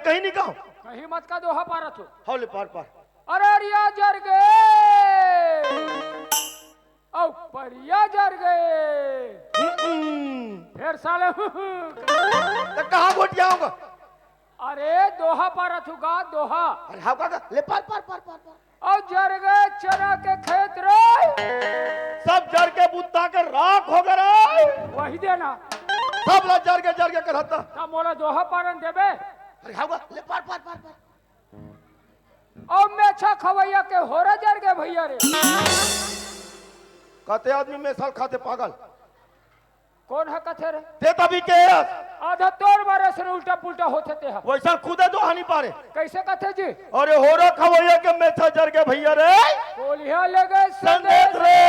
कहीं नहीं कहूं कहीं मत का दोहा पारा तू। हौले पार पार अरे अरिया जर गए औ परिया जर गए फिर साले तो कहां गोट जाऊंगा अरे दोहा पारा तू गा दोहा। अरे हाउ का ले पार पार पार पार पार और जर गए चना के खेत रे सब जर के बुत्ता के राख हो गए रे वही देना सब ला जर के करता तब मोला दोहा पारन देबे। अरे हाउ का ले पार पार पार पार और मेछा खवैया के होरा जर गए भैया रे। कहते आदमी में साल खाते पागल कौन है कथे रे ते तभी के आधा तोड़ मारे से उल्टा पुल्टा होते ते है वैसा खुदे दो हानि पारे कैसे कथे जी। अरे होरा खवैया के मेथा जर के भैया रे बोलिया ले गए संदेश रे